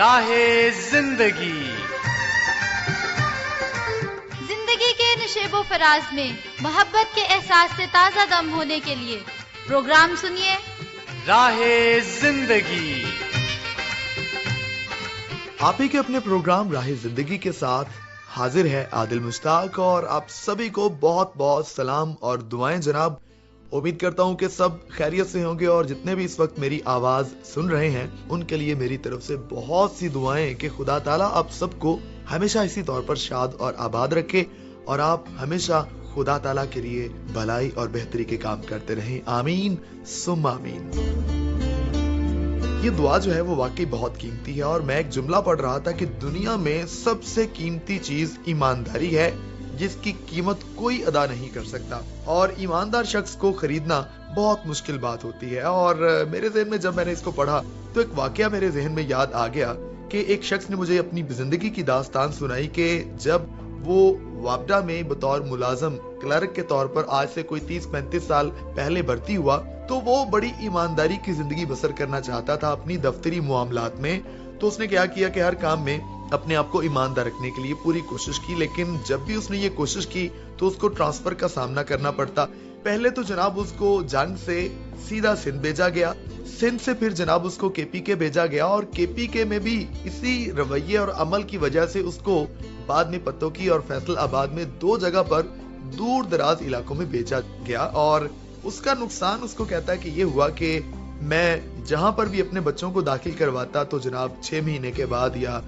راہ زندگی زندگی کے نشیب و فراز میں محبت کے احساس سے تازہ دم ہونے کے لیے پروگرام سنیے راہ زندگی۔ آپ ہی کے اپنے پروگرام راہ زندگی کے ساتھ حاضر ہے عادل مشتاق، اور آپ سبھی کو بہت بہت سلام اور دعائیں جناب۔ امید کرتا ہوں کہ سب خیریت سے ہوں گے، اور جتنے بھی اس وقت میری آواز سن رہے ہیں ان کے لیے میری طرف سے بہت سی دعائیں کہ خدا تعالیٰ آپ سب کو ہمیشہ اسی طور پر شاد اور آباد رکھے، اور آپ ہمیشہ خدا تعالیٰ کے لیے بھلائی اور بہتری کے کام کرتے رہیں، آمین ثم آمین۔ یہ دعا جو ہے وہ واقعی بہت قیمتی ہے، اور میں ایک جملہ پڑھ رہا تھا کہ دنیا میں سب سے قیمتی چیز ایمانداری ہے، جس کی قیمت کوئی ادا نہیں کر سکتا، اور ایماندار شخص کو خریدنا بہت مشکل بات ہوتی ہے۔ اور میرے ذہن میں جب میں نے اس کو پڑھا تو ایک واقعہ میرے ذہن میں یاد آ گیا کہ ایک شخص نے مجھے اپنی زندگی کی داستان سنائی کہ جب وہ وابڈا میں بطور ملازم کلرک کے طور پر آج سے کوئی 30-35 سال پہلے بھرتی ہوا، تو وہ بڑی ایمانداری کی زندگی بسر کرنا چاہتا تھا اپنی دفتری معاملات میں۔ تو اس نے کیا کیا کہ ہر کام میں اپنے آپ کو ایماندار رکھنے کے لیے پوری کوشش کی، لیکن جب بھی اس نے یہ کوشش کی تو اس کو ٹرانسفر کا سامنا کرنا پڑتا۔ پہلے تو جناب اس کو جنگ سے سیدھا سندھ بھیجا گیا، سندھ سے پھر جناب اس کو KPK بھیجا گیا، اور KPK میں بھی اسی رویے اور عمل کی وجہ سے اس کو بعد میں پتوکی اور فیصل آباد میں 2 جگہ پر دور دراز علاقوں میں بھیجا گیا۔ اور اس کا نقصان اس کو کہتا ہے کہ یہ ہوا کہ میں جہاں پر بھی اپنے بچوں کو داخل کرواتا تو جناب 6 مہینے کے بعد یا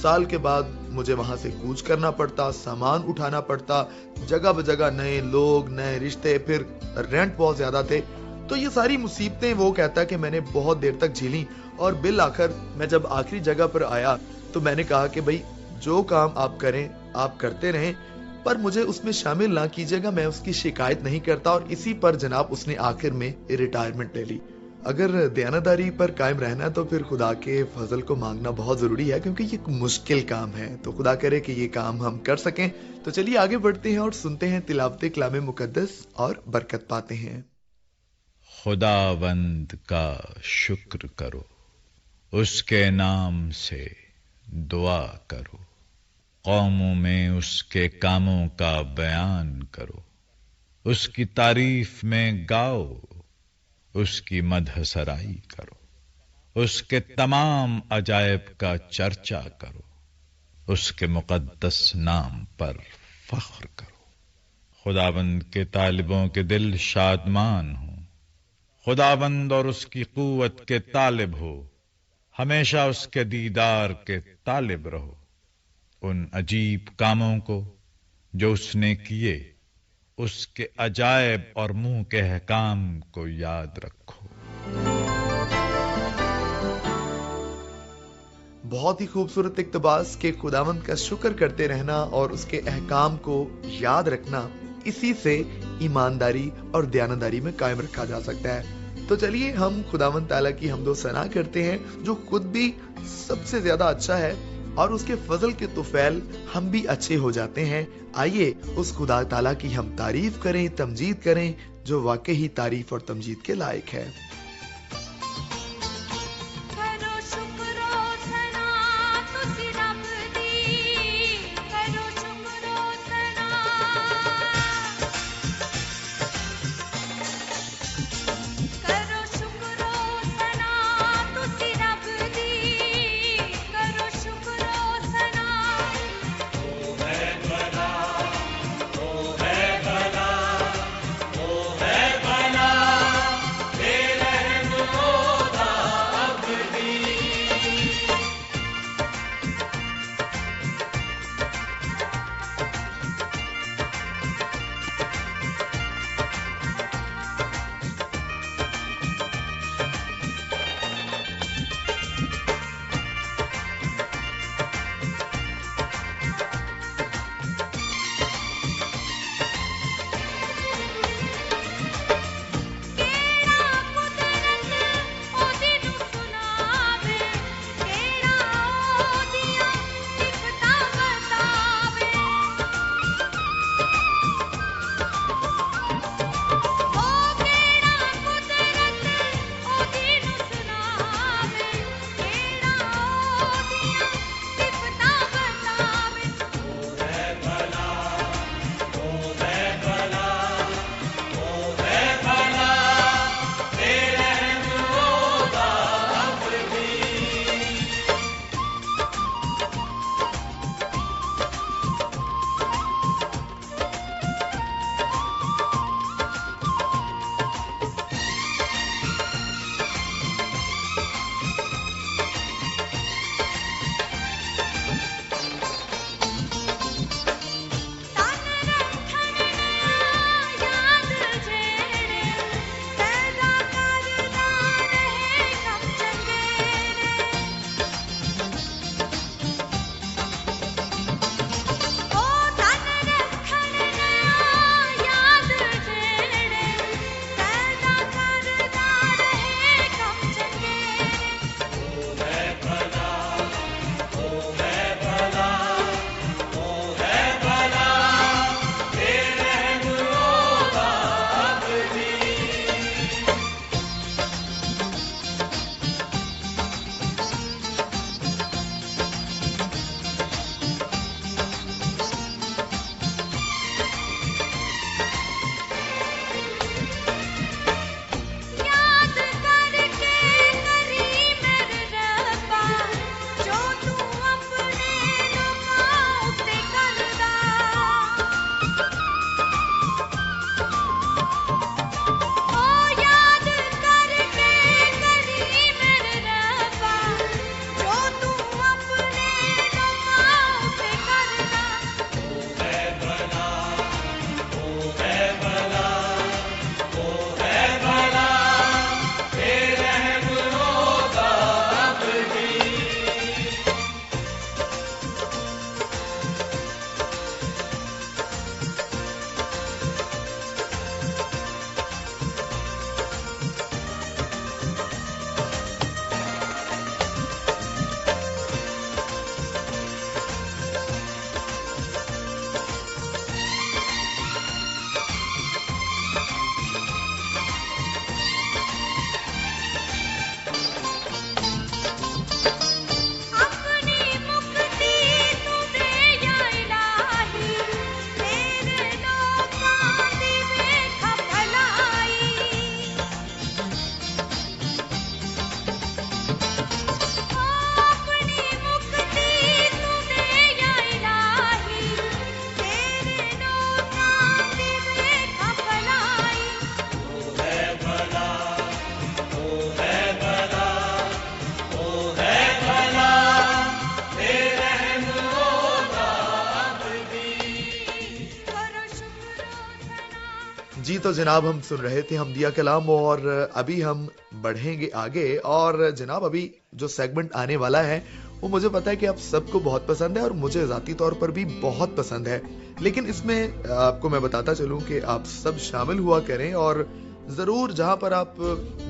سال کے بعد مجھے وہاں سے کوچ کرنا پڑتا، سامان اٹھانا پڑتا، جگہ بجگہ نئے لوگ، نئے رشتے، پھر رینٹ بہت زیادہ تھے۔ تو یہ ساری مصیبتیں وہ کہتا ہے کہ میں نے بہت دیر تک جھیلی، اور بالآخر میں جب آخری جگہ پر آیا تو میں نے کہا کہ بھائی جو کام آپ کریں آپ کرتے رہیں، پر مجھے اس میں شامل نہ کیجیے گا، میں اس کی شکایت نہیں کرتا۔ اور اسی پر جناب اس نے آخر میں ریٹائرمنٹ لے لی۔ اگر دیانتداری پر قائم رہنا ہے تو پھر خدا کے فضل کو مانگنا بہت ضروری ہے، کیونکہ یہ ایک مشکل کام ہے، تو خدا کرے کہ یہ کام ہم کر سکیں۔ تو چلیے آگے بڑھتے ہیں اور سنتے ہیں تلاوت کلام مقدس اور برکت پاتے ہیں۔ خداوند کا شکر کرو، اس کے نام سے دعا کرو، قوموں میں اس کے کاموں کا بیان کرو، اس کی تعریف میں گاؤ، اس کی مدح سرائی کرو، اس کے تمام عجائب کا چرچا کرو، اس کے مقدس نام پر فخر کرو۔ خداوند کے طالبوں کے دل شادمان ہوں، خداوند اور اس کی قوت کے طالب ہو، ہمیشہ اس کے دیدار کے طالب رہو۔ ان عجیب کاموں کو جو اس نے کیے، اس کے عجائب اور منہ کے احکام کو یاد رکھو۔ بہت ہی خوبصورت اقتباس کہ خداوند کا شکر کرتے رہنا اور اس کے احکام کو یاد رکھنا، اسی سے ایمانداری اور دیانتداری میں قائم رکھا جا سکتا ہے۔ تو چلیے ہم خداوند تعالیٰ کی حمد و ثنا کرتے ہیں جو خود بھی سب سے زیادہ اچھا ہے، اور اس کے فضل کے طفیل ہم بھی اچھے ہو جاتے ہیں۔ آئیے اس خدا تعالیٰ کی ہم تعریف کریں، تمجید کریں، جو واقعی تعریف اور تمجید کے لائق ہے۔ ہے तो जनाब हम सुन रहे थे हमदिया कलाम और अभी हम बढ़ेंगे आगे और जनाब अभी जो सेगमेंट आने वाला है वो मुझे पता है कि आप सबको बहुत पसंद है और मुझे ज़ाती तौर पर भी बहुत पसंद है, लेकिन इसमें आपको मैं बताता चलूं कि आप सब शामिल हुआ करें और जरूर जहां पर आप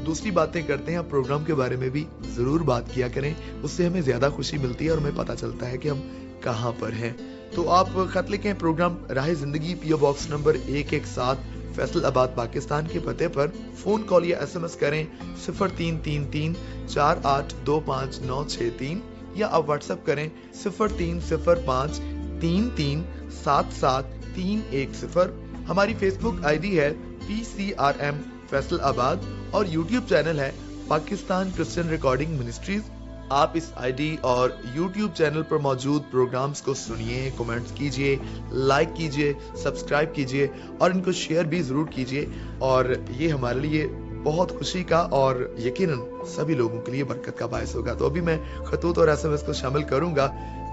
दूसरी बातें करते हैं प्रोग्राम के बारे में भी जरूर बात किया करें, उससे हमें ज्यादा खुशी मिलती है और हमें पता चलता है कि हम कहां पर हैं। तो आप खत लिखें प्रोग्राम राह जिंदगी PO box number 117 Faisalabad Pakistan के पते पर, फोन कॉल या SMS करें 0333 4825 या आप व्हाट्सएप करें 0305 3377 310। हमारी फेसबुक आईडी है PCRM फैसलाबाद और यूट्यूब चैनल है पाकिस्तान क्रिश्चियन रिकॉर्डिंग मिनिस्ट्रीज। आप इस आईडी और यूट्यूब चैनल पर मौजूद प्रोग्राम्स को सुनिए, कमेंट्स कीजिए, लाइक कीजिए, सब्सक्राइब कीजिए और इनको शेयर भी जरूर कीजिए और ये हमारे लिए बहुत खुशी का और यकीनन सभी लोगों के लिए बरकत का बायस होगा। तो अभी मैं खतूत और SMS को शामिल करूंगा।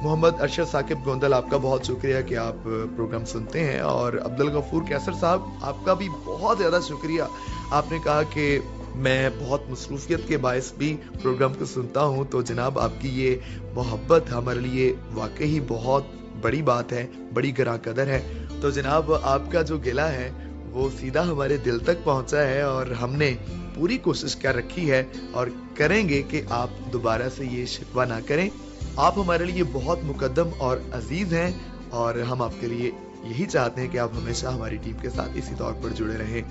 मोहम्मद अरशद साकिब गोंदल, आपका बहुत शुक्रिया कि आप प्रोग्राम सुनते हैं और अब्दुल गफूर कैसर साहब, आपका भी बहुत ज्यादा शुक्रिया। आपने कहा कि मैं बहुत मसरूफियत के बायस भी प्रोग्राम को सुनता हूं, तो जनाब आपकी ये मोहब्बत हमारे लिए वाकई बहुत बड़ी बात है, बड़ी गरा कदर है। तो जनाब आपका जो गिला है वो सीधा हमारे दिल तक पहुंचा है और हमने पूरी कोशिश कर रखी है और करेंगे कि आप दोबारा से ये शिकवा ना करें। आप हमारे लिए बहुत मुकद्दम और अजीज हैं और हम आपके लिए यही चाहते हैं कि आप हमेशा हमारी टीम के साथ इसी तौर पर जुड़े रहें।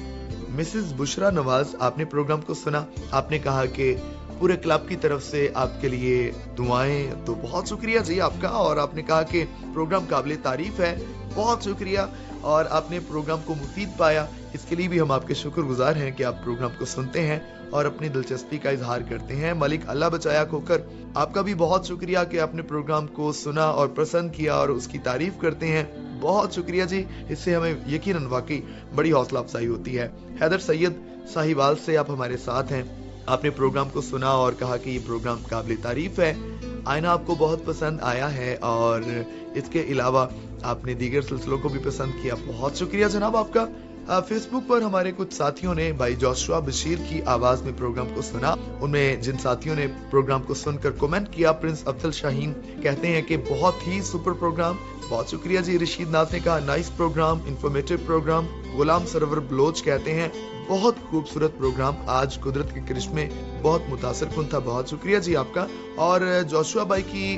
मिसेस बुशरा नवाज, आपने प्रोग्राम को सुना, आपने कहा कि पूरे क्लब की तरफ से आपके लिए दुआएं, तो बहुत शुक्रिया जी आपका। और आपने कहा कि प्रोग्राम काबिल तारीफ है, बहुत शुक्रिया। और आपने प्रोग्राम को मुफीद पाया, इसके लिए भी हम आपके शुक्रगुजार हैं कि आप प्रोग्राम को सुनते हैं और अपनी दिलचस्पी का इजहार करते हैं। मलिक अल्लाह बचाया खोकर, आपका भी बहुत शुक्रिया कि आपने प्रोग्राम को सुना और पसंद किया और उसकी तारीफ करते हैं, बहुत शुक्रिया जी, इससे हमें यकीनन वाकई बड़ी हौसला अफजाई होती है। हैदर सैयद साहिवाल से आप हमारे साथ हैं, आपने प्रोग्राम को सुना और कहा कि ये प्रोग्राम काबिल तारीफ है। आईना आपको बहुत पसंद आया है और इसके अलावा आपने दीगर सिलसिलों को भी पसंद किया, बहुत शुक्रिया जनाब आपका। फेसबुक पर हमारे कुछ साथियों ने भाई जोशुआ बशीर की आवाज में प्रोग्राम को सुना। उनमें जिन साथियों ने प्रोग्राम को सुनकर कमेंट किया, प्रिंस अफजल शाहीन कहते हैं कि बहुत ही सुपर प्रोग्राम, बहुत शुक्रिया जी। रशीद नाथ ने कहा नाइस प्रोग्राम, इंफॉर्मेटिव प्रोग्राम। गुलाम सरवर बलोच कहते हैं बहुत खूबसूरत प्रोग्राम, आज कुदरत के करिश्मे बहुत मुतासिर कुन था, बहुत शुक्रिया जी आपका। और जोशुआ भाई की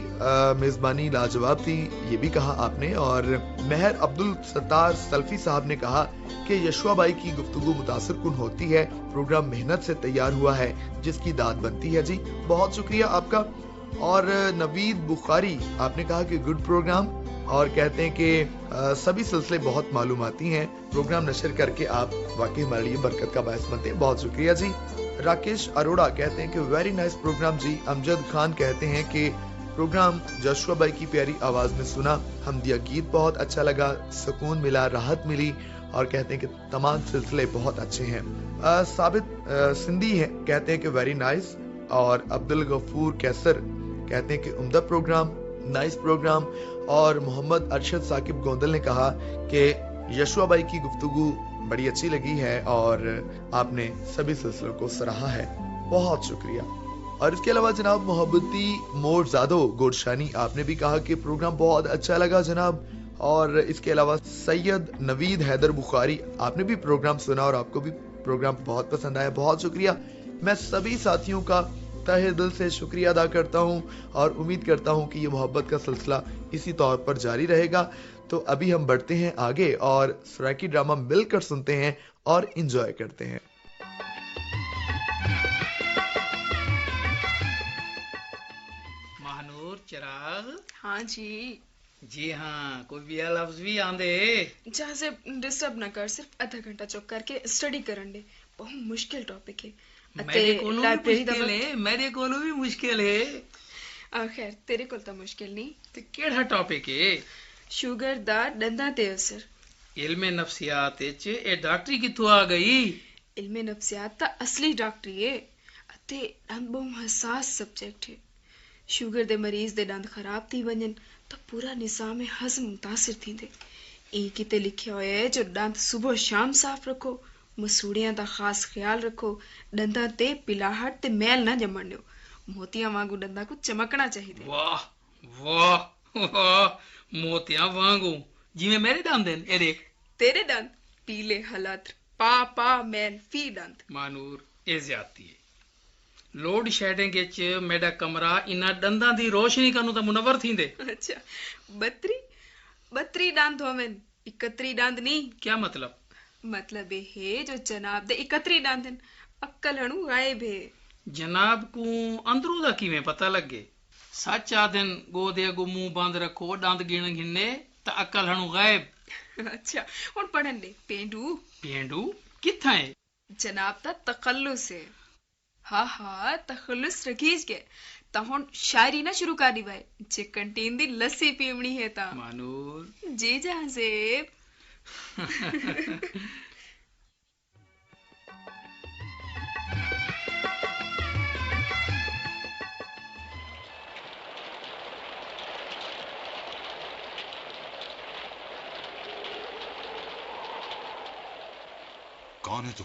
मेजबानी लाजवाब थी, ये भी कहा आपने। और मेहर अब्दुल सत्तार सल्फी साहब ने कहा कि यशुआ भाई की गुफ्तगू मुतासिर कुन होती है, प्रोग्राम मेहनत से तैयार हुआ है जिसकी दाद बनती है जी, बहुत शुक्रिया आपका। और नवीद बुखारी, आपने कहा कि गुड प्रोग्राम और कहते हैं कि सभी सिलसिले बहुत मालूमाती हैं, प्रोग्राम नशर करके आप वाकई हमारे लिए बरकत का बायस बनते हैं, बहुत शुक्रिया जी। राकेश अरोड़ा कहते हैं कि वेरी नाइस प्रोग्राम जी। अमजद खान कहते हैं कि प्रोग्राम जोशुआ भाई की प्यारी आवाज में सुना, हमदिया गीत बहुत अच्छा लगा, सुकून मिला, राहत मिली और कहते हैं कि तमाम सिलसिले बहुत अच्छे हैं। साबित सिंधी है, कहते हैं कि वेरी नाइस। और अब्दुल गफूर कैसर कहते हैं कि उम्दा प्रोग्राम, नाइस प्रोग्राम। और मोहम्मद अरशद साकिब गोंदल ने कहा कि यशुआ भाई की गुफ्तगू बड़ी अच्छी लगी है और आपने सभी सिलसिलों को सराहा है, बहुत शुक्रिया। और इसके अलावा जनाब मोहब्बती मोर जादो गोरशानी, आपने भी कहा कि प्रोग्राम बहुत अच्छा लगा जनाब। और इसके अलावा सैयद नवीद हैदर बुखारी, आपने भी प्रोग्राम सुना और आपको भी प्रोग्राम बहुत पसंद आया, बहुत शुक्रिया। मैं सभी साथियों का तहे दिल से शुक्रिया अदा करता हूं और उम्मीद करता हूं कि ये मोहब्बत का सिलसिला इसी तौर पर जारी रहेगा। तो अभी हम बढ़ते हैं आगे और सराकी ड्रामा मिलकर सुनते हैं और एंजॉय करते हैं। महानूर चिराग, हाँ जी। जी हाँ, कोई भी लफ्ज भी आंदे जहाँ से डिस्टर्ब ना कर, सिर्फ आधा घंटा चुप करके स्टडी करन दे, बहुत मुश्किल टॉपिक है। मेरे कोलों भी मुश्किल है। खैर तेरे कोल तो मुश्किल नहीं। ते केड़ा टॉपिक है? शुगर दा दंदां ते असर। इल्मे नफ्सियात विच ए डॉक्टरी किथों आ गई? इल्मे नफ्सियात ता असली डॉक्टरी है अते दंद बहुत हसास सब्जेक्ट है। शुगर दे मरीज दे दंद खराब थी वजन तो पूरा निज़ाम हज़म मुतासिर थींदे। ई किते लिखिया होया है जो दंद सुबह शाम साफ रखो ਮਸੂੜਿਆਂ ਦਾ ਖਾਸ ਖਿਆਲ ਰੱਖੋ, ਦੰਦਾਂ ਤੇ ਪਿਲਾਹਟ ਤੇ ਮੈਲ ਨਾ ਜੰਮਣ ਦਿਓ। ਮੋਤੀਆਂ ਵਾਂਗੂ ਦੰਦਾਂ ਕੋ ਚਮਕਣਾ ਚਾਹੀਦਾ। ਵਾਹ ਵਾਹ ਵਾਹ, ਮੋਤੀਆਂ ਵਾਂਗੂ ਜਿਵੇਂ ਮੇਰੇ ਦੰਦ ਨੇ। ਇਹ ਦੇਖ ਤੇਰੇ ਦੰਦ ਪੀਲੇ ਹਲਤ ਪਾ ਮੈਲ ਫੀ ਦੰਦ। ਮਾਨੂਰ, ਇਹ ਜ਼ਿਆਦਤੀ ਹੈ। ਲੋਡ ਸ਼ੈਡਿੰਗ ਵਿੱਚ ਮੇਰਾ ਕਮਰਾ ਇਨਾਂ ਦੰਦਾਂ ਦੀ ਰੋਸ਼ਨੀ ਕਨੂੰ ਤਾਂ ਮੁਨਵਰ ਥੀਂਦੇ। ਅੱਛਾ, 32 ਦੰਦ ਹੋਵਨ, 31 ਦੰਦ ਨਹੀਂ। क्या मतलब? मतलब ਇਹ ਹੈ ਜੋ ਜਨਾਬ ਦੇ 31 ਦੰਦ ਹਨ, ਅਕਲ ਹਣੂ ਗਾਇਬ ਹੈ। ਜਨਾਬ ਕੋ ਅੰਦਰੋਂ ਦਾ ਕਿਵੇਂ ਪਤਾ ਲੱਗੇ? ਸੱਚ ਆਦਨ ਗੋਦੇ ਅਗੂ ਮੂੰਹ ਬੰਦ ਰੱਖੋ, ਦੰਦ ਗਿਣ ਗਿਣੇ ਤਾਂ ਅਕਲ ਹਣੂ ਗਾਇਬ। ਅੱਛਾ, ਹੁਣ ਪੜਨ ਦੇ। ਪੇਂਡੂ ਕਿੱਥਾਂ ਹੈ? ਜਨਾਬ ਦਾ ਤਖੱਲੁਸ ਹੈ। ਹਾਂ ਤਖੱਲੁਸ ਰਖੀਜ ਕੇ ਤਾਂ ਹੁਣ ਸ਼ਾਇਰੀ ਨਾ ਸ਼ੁਰੂ ਕਰ ਦੀ ਬਾਈ। ਜੇ ਕੰਟੀਨ ਦੀ ਲੱਸੀ ਪੀਵਣੀ ਹੈ ਤਾਂ ਮਾਨੂਰ ਜੀ ਜਹਾਂ ਜ਼ੇਬ। कौन है तू?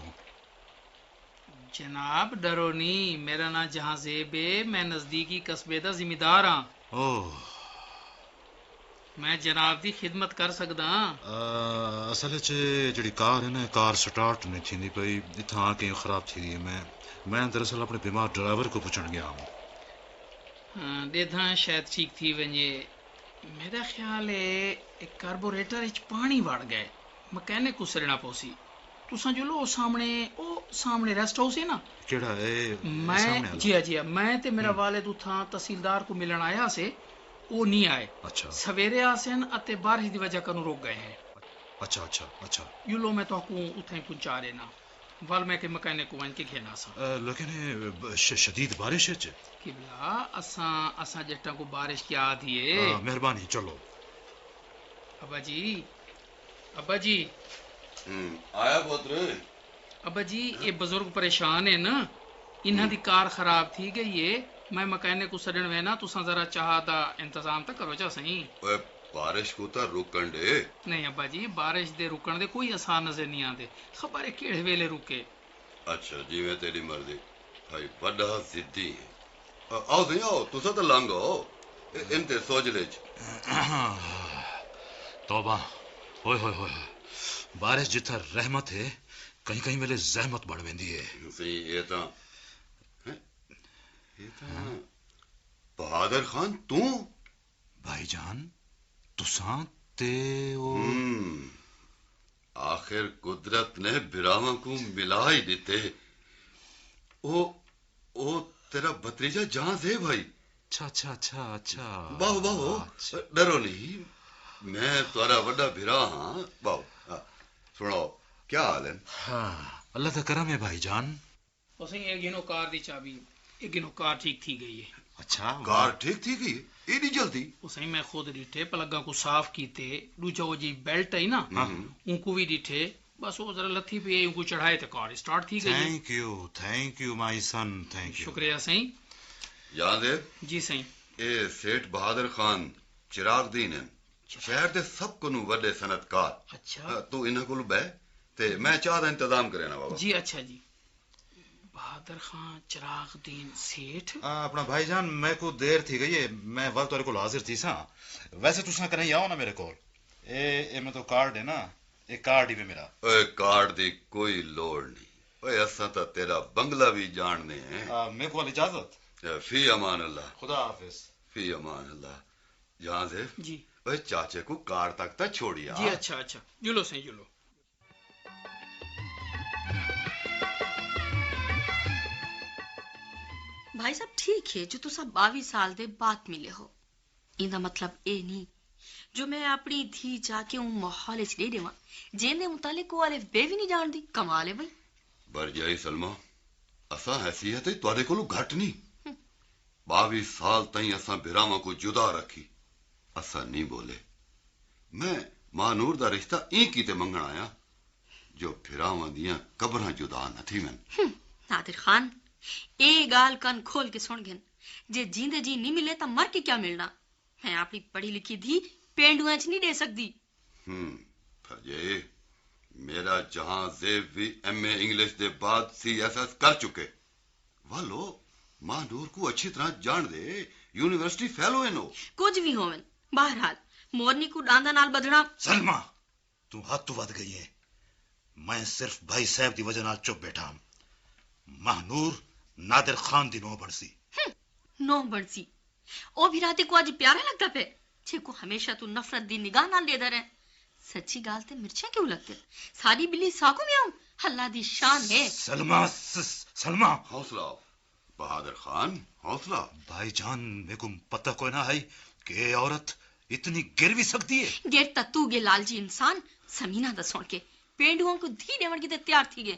जनाब डरो नहीं, मेरा नाम जहां ज़ेब है, मैं नजदीकी कस्बे दा जिम्मेदार हाँ। ओह, मैं जनाब दी खिदमत कर सकदा हाँ। असल च जेड़ी कार है ना, कार स्टार्ट नहीं थी पई, इत्थां आके खराब थी दी है। मैं दरअसल अपने बीमार ड्राइवर को पूछण गया हूं। हाँ, देधा शायद ठीक थी वने। मेरा ख्याल है एक कार्बोरेटर विच पानी वड़ गए, मैकेनिक को सरना पोसी। तुसा जो लो सामने रेस्ट हाउस है ना, केड़ा है? मैं जी हाँ मैं ते मेरा वालिद उथा तहसीलदार को मिलन आया से, वो नहीं आए। अच्छा, सवेरे आसन अते बारिश दी वजह कनु रुक गए हैं। अच्छा यू लो मैं तो उथे पहुंचा देना वाल मैं के मैकेनिक को वन के घेना सा। लेकिन शदीद बारिश है किबला असा जट्टा को बारिश की आधी है। मेहरबानी, चलो। अब्बा जी आया पुत्र। अब्बा जी, ये बुजुर्ग परेशान है ना, इन्हां दी कार खराब थी गई है। मैं मैकेनिक को सडन वे ना, तुसा जरा चाह दा इंतजाम तक करो जा सही। ओए बारिश को तो रुकन दे। नहीं अब्बा जी, बारिश दे रुकन दे कोई आसान नजर नहीं आते। खबर है केड़े वेले रुके। अच्छा जिवें तेरी मर्जी भाई, बड़ा जिद्दी है। आओ सही आओ, तुसा तो लंघो इनते सोजले च। तौबा, होए होए होए, बारिश जिथा रहमत है, कहीं कहीं वेले जहमत बढ़ वेंदी है। सही ये तो बहादुर खान तू? भाईजान तुसा ते ओ आखिर कुदरत ने बिरामा को मिला ही देते। ओ तेरा भतीजा जहां से भाई। अच्छा बाहो बाहो, डरो नहीं, मैं तुम्हारा बड़ा भिरा हाँ। बाहो सुनो, क्या हाल है? हाँ, अल्लाह का करम है भाईजान। उसे एक गिनो कार दी चाबी, एक गिनो कार ठीक थी गई है। अच्छा, कार ठीक थी गई इतनी जल्दी? उसे मैं खुद डिठे, पलगा को साफ कीते, दूजा वो जी बेल्ट है ना, उनको भी डिठे, बस वो जरा लथी पे उनको चढ़ाए तो कार स्टार्ट थी गई। Thank you my son, thank you. शुक्रिया सही। याद है? जी सही। ए सेठ बहादुर खान चिराग दीन है, शहर दे सब को वड्डे सनतकार। अच्छा, तू इन्हां कोल बैठ ते मैं चाह दा इंतजाम करे ना बाबा। जी अच्छा जी। बहादुर खान चिराग दीन सेठ अपना भाईजान, मैं को देर थी गई है, मैं वक्त तेरे को हाजिर थी सा। वैसे तुसा कने आओ ना मेरे को, ए मैं तो कार्ड है ना, एक कार्ड ही में मेरा। ओए कार्ड दी कोई लोड़ नहीं। ओए असा तो तेरा बंगला भी जानने हैं। मेरे को इजाजत। फी अमान अल्लाह। खुदा हाफिज। फी अमान अल्लाह। जहां से जी। ओए चाचे को कार तक तो छोड़िया। जी अच्छा जुलो सही जुलो। भाई साहब ठीक है जो तुसा 22 साल दे बाद मिले हो, इंदा मतलब ए नहीं जो मैं अपनी धी जाके उन माहौल च दे देवा जेने मुतालिक को वाले बेवी नहीं जानदी। कमाल है भाई। बरजाई सलमा, असा हैसियत है तुहाडे कोलो घट नहीं। 22 साल ताईं असा बिरामा को जुदा रखी, असा नहीं बोले। मैं मानूर दा रिश्ता ई कीते मंगण आया जो बिरामा दियां कब्रां जुदा न थी। मैं नादिर खान ए गाल कान खोल के सुन गन, जे जींदे जी नहीं मिले तो मर के क्या मिलना। मैं अपनी पढ़ी लिखी धी पेंडुआ च नहीं दे सकती। फजे मेरा जहां जेब भी MA इंग्लिश दे बाद CSS कर चुके वालो मां नूर को अच्छी तरह जान दे यूनिवर्सिटी फेलो है नो कुछ भी होवन बहरहाल मोरनी को डांदा नाल बदना सलमा तू हद तो वध गई है मैं सिर्फ भाई साहब दी वजह नाल चुप बैठा हूं महानूर नादिर खान दी नो बड़सी नो बड़सी ओ भी राती को आज प्यारा लगता पे छे को हमेशा तू नफरत दी निगाह नाल लेदा रहे सच्ची गाल ते मिर्चा क्यों लगते सारी बिल्ली साको में आऊं अल्लाह दी शान है सलमा हौसला बहादुर खान हौसला भाईजान मेरे को पता कोई ना है कि औरत इतनी गिर भी सकती है गिर तू गे लालजी इंसान समीना दा सुन के पेंडुओं को धी देवण की ते तैयार थी गे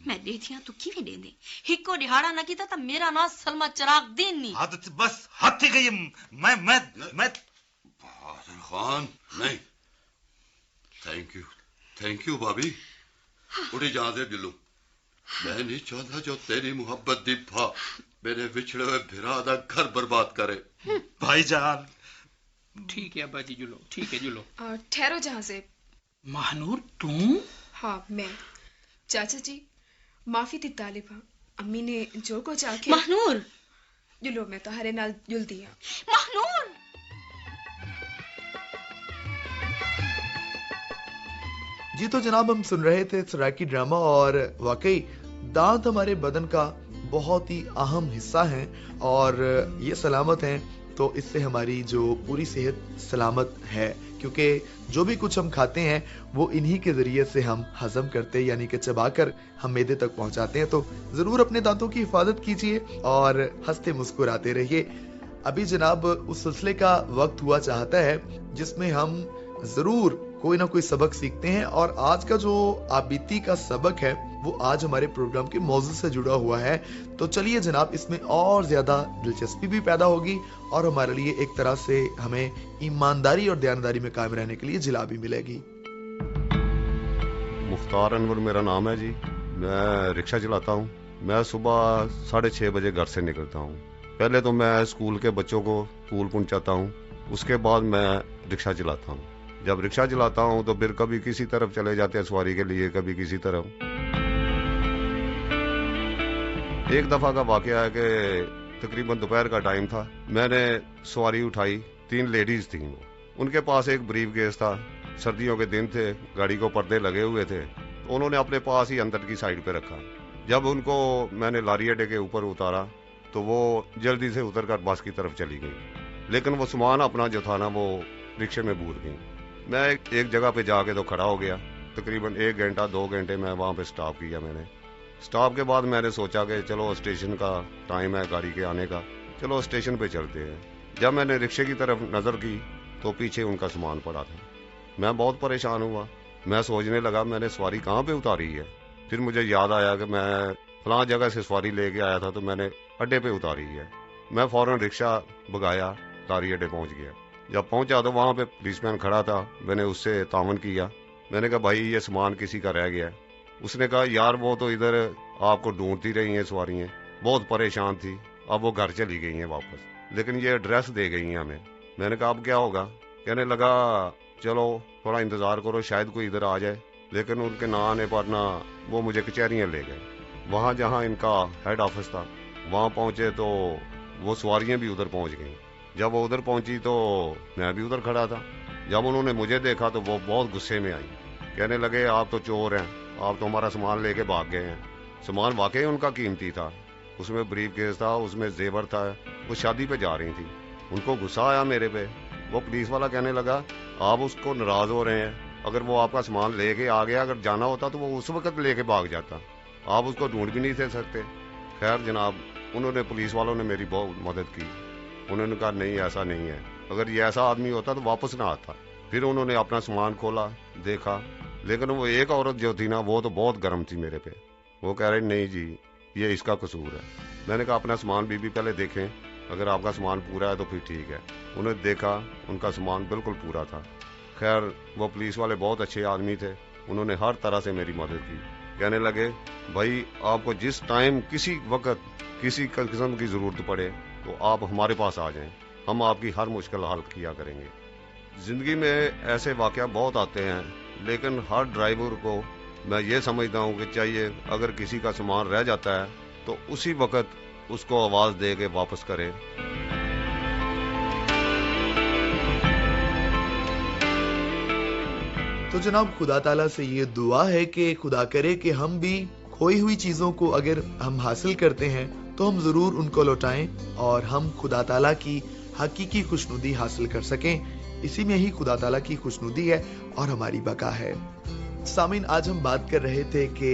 मैं देथिया तू किवें देंदे हिको दिहाड़ा ना कीता ता मेरा नाम सलमा चिराग देन नी आदत बस हाथ गई मैं बहादुर खान नहीं थैंक यू भाभी उड़ी जा दे दिलू मैं नहीं चाहता जो तेरी मोहब्बत दी भा मेरे विछड़े हुए भिरा दा घर बर्बाद करे भाईजान ठीक है अब्बा जी जुलो ठीक है जुलो ठहरो जहां से महानूर तू हाँ मैं चाचा जी माफी दी तालिब हाँ अम्मी ने जो को चाहे महानूर जुलो मैं तो हरे नाल जुल दिया महानूर जी तो जनाब हम सुन रहे थे सराकी ड्रामा और वाकई दांत हमारे बदन का बहुत ही अहम हिस्सा हैं और ये सलामत हैं तो इससे हमारी जो पूरी सेहत सलामत है क्योंकि जो भी कुछ हम खाते हैं वो इन्हीं के जरिए से हम हजम करते हैं यानी कि चबाकर हम मैदे तक पहुंचाते हैं तो जरूर अपने दांतों की हिफाजत कीजिए और हंसते मुस्कुराते रहिए। अभी जनाब उस सिलसिले का वक्त हुआ चाहता है जिसमें हम जरूर कोई ना कोई सबक सीखते हैं और आज का जो आबिती का सबक है वो आज हमारे प्रोग्राम के मौजू से जुड़ा हुआ है तो चलिए जनाब इसमें और ज्यादा दिलचस्पी भी पैदा होगी और हमारे लिए एक तरह से हमें ईमानदारी और दयानदारी में कायम रहने के लिए जिला भी मिलेगी। मुख्तार अनवर मेरा नाम है जी, मैं रिक्शा चलाता हूँ। मैं सुबह 6:30 बजे घर से निकलता हूँ। पहले तो मैं स्कूल के बच्चों को स्कूल पहुँचाता हूँ, उसके बाद मैं रिक्शा चलाता हूँ। जब रिक्शा चलाता हूँ तो फिर कभी किसी तरफ चले जाते हैं सवारी के लिए, कभी किसी तरफ। एक दफा का वाकया है कि तकरीबन दोपहर का टाइम था, मैंने सवारी उठाई, 3 लेडीज थी वो, उनके पास एक ब्रीफ केस था, सर्दियों के दिन थे, गाड़ी को पर्दे लगे हुए थे, तो उन्होंने अपने पास ही अंदर की साइड पे रखा। जब उनको मैंने लारी अड्डे के ऊपर उतारा तो वो जल्दी से उतर कर बस की तरफ चली गई, लेकिन वो सामान अपना जो था ना वो रिक्शे में भूल गई। मैं एक जगह पे जाके तो खड़ा हो गया, तकरीबन 1 घंटा 2 घंटे मैं वहाँ पे स्टॉप किया। मैंने स्टॉप के बाद मैंने सोचा कि चलो स्टेशन का टाइम है गाड़ी के आने का, चलो स्टेशन पे चलते हैं। जब मैंने रिक्शे की तरफ नज़र की तो पीछे उनका सामान पड़ा था। मैं बहुत परेशान हुआ, मैं सोचने लगा मैंने सवारी कहाँ पे उतारी है। फिर मुझे याद आया कि मैं फलां जगह से सवारी लेके आया था तो मैंने अड्डे पे उतारी है। मैं फौरन रिक्शा भगाया, लारी अड्डे पहुँच गया। जब पहुंचा तो वहाँ पे पुलिसमैन खड़ा था, मैंने उससे तावन किया। मैंने कहा भाई ये सामान किसी का रह गया है। उसने कहा यार वो तो इधर आपको ढूंढती रही हैं सवारियाँ, बहुत परेशान थी, अब वो घर चली गई हैं वापस, लेकिन ये एड्रेस दे गई हैं हमें। मैंने कहा अब क्या होगा? कहने लगा चलो थोड़ा इंतज़ार करो, शायद कोई इधर आ जाए। लेकिन उनके ना आने पर ना वो मुझे कचहरियाँ ले गए। वहाँ जहाँ इनका हेड ऑफिस था वहाँ पहुँचे तो वो सवारियाँ भी उधर पहुँच गई। जब वो उधर पहुंची तो मैं भी उधर खड़ा था। जब उन्होंने मुझे देखा तो वो बहुत गुस्से में आई, कहने लगे आप तो चोर हैं, आप तो हमारा सामान लेके भाग गए हैं। सामान वाकई उनका कीमती था, उसमें ब्रीफ केस था, उसमें जेवर था, वो शादी पे जा रही थी। उनको गुस्सा आया मेरे पे। वो पुलिस वाला कहने लगा आप उसको नाराज हो रहे हैं, अगर वो आपका सामान लेके आ गया, अगर जाना होता तो वो उस वक्त लेके भाग जाता, आप उसको ढूंढ भी नहीं दे सकते। खैर जनाब, उन्होंने पुलिस वालों ने मेरी बहुत मदद की। उन्होंने कहा नहीं ऐसा नहीं है, अगर ये ऐसा आदमी होता तो वापस ना आता। फिर उन्होंने अपना सामान खोला, देखा, लेकिन वो एक औरत जो थी ना वो तो बहुत गर्म थी मेरे पे। वो कह रहे नहीं जी ये इसका कसूर है। मैंने कहा अपना सामान बीबी पहले देखें, अगर आपका सामान पूरा है तो फिर ठीक है। उन्होंने देखा, उनका सामान बिल्कुल पूरा था। खैर वो पुलिस वाले बहुत अच्छे आदमी थे, उन्होंने हर तरह से मेरी मदद की। कहने लगे भाई आपको जिस टाइम किसी वक्त किसी किस्म की जरूरत पड़े तो आप हमारे पास आ जाएं, हम आपकी हर मुश्किल हल किया करेंगे। जिंदगी में ऐसे वाकया बहुत आते हैं, लेकिन हर ड्राइवर को میں یہ سمجھتا ہوں کہ چاہیے اگر کسی کا سامان رہ جاتا ہے تو اسی وقت اس کو آواز دے کے واپس کریں. تو جناب خدا تعالیٰ سے یہ دعا ہے کہ خدا کرے کہ ہم بھی کھوئی ہوئی چیزوں کو اگر ہم حاصل کرتے ہیں تو ہم ضرور ان کو لوٹائیں اور ہم خدا تعالیٰ کی حقیقی خوشنودی حاصل کر سکیں. اسی میں ہی خدا تعالیٰ کی خوشنودی ہے اور ہماری بقا ہے. سامعین، آج ہم بات کر رہے تھے کہ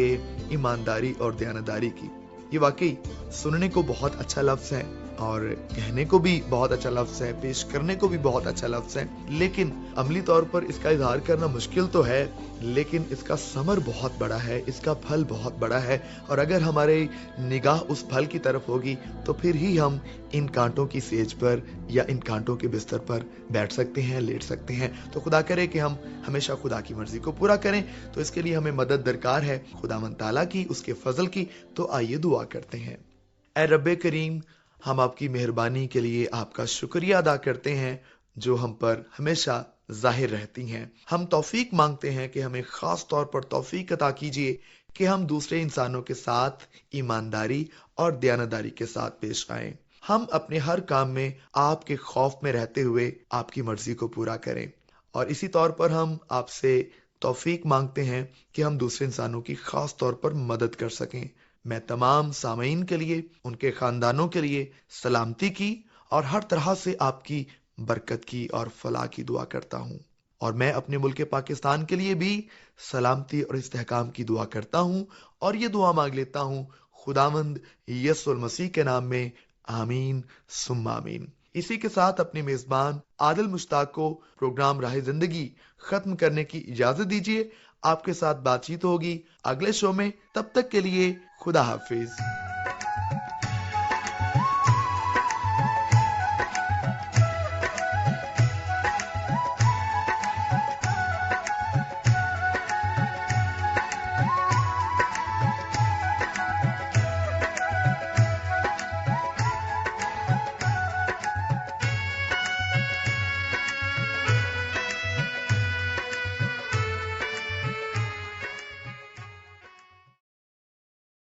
ایمانداری اور دیانتداری کی. یہ واقعی سننے کو بہت اچھا لفظ ہے اور کہنے کو بھی بہت اچھا لفظ ہے، پیش کرنے کو بھی بہت اچھا لفظ ہے، لیکن عملی طور پر اس کا اظہار کرنا مشکل تو ہے، لیکن اس کا ثمر بہت بڑا ہے، اس کا پھل بہت بڑا ہے. اور اگر ہمارے نگاہ اس پھل کی طرف ہوگی تو پھر ہی ہم ان کانٹوں کی سیج پر یا ان کانٹوں کے بستر پر بیٹھ سکتے ہیں، لیٹ سکتے ہیں. تو خدا کرے کہ ہم ہمیشہ خدا کی مرضی کو پورا کریں. تو اس کے لیے ہمیں مدد درکار ہے خداوند تعالیٰ کی، اس کے فضل کی. تو آئیے دعا کرتے ہیں. اے رب کریم، ہم آپ کی مہربانی کے لیے آپ کا شکریہ ادا کرتے ہیں جو ہم پر ہمیشہ ظاہر رہتی ہیں. ہم توفیق مانگتے ہیں کہ ہمیں خاص طور پر توفیق عطا کیجیے کہ ہم دوسرے انسانوں کے ساتھ ایمانداری اور دیانتداری کے ساتھ پیش آئیں. ہم اپنے ہر کام میں آپ کے خوف میں رہتے ہوئے آپ کی مرضی کو پورا کریں. اور اسی طور پر ہم آپ سے توفیق مانگتے ہیں کہ ہم دوسرے انسانوں کی خاص طور پر مدد کر سکیں. میں تمام سامعین کے لیے، ان کے خاندانوں کے لیے سلامتی کی اور ہر طرح سے آپ کی برکت کی اور فلاح کی دعا کرتا ہوں. اور میں اپنے ملک پاکستان کے لیے بھی سلامتی اور استحکام کی دعا کرتا ہوں اور یہ دعا مانگ لیتا ہوں خداوند یسوع المسیح کے نام میں. آمین ثم آمین. اسی کے ساتھ اپنے میزبان عادل مشتاق کو پروگرام راہ زندگی ختم کرنے کی اجازت دیجیے. آپ کے ساتھ بات چیت ہوگی اگلے شو میں. تب تک کے لیے خدا حافظ.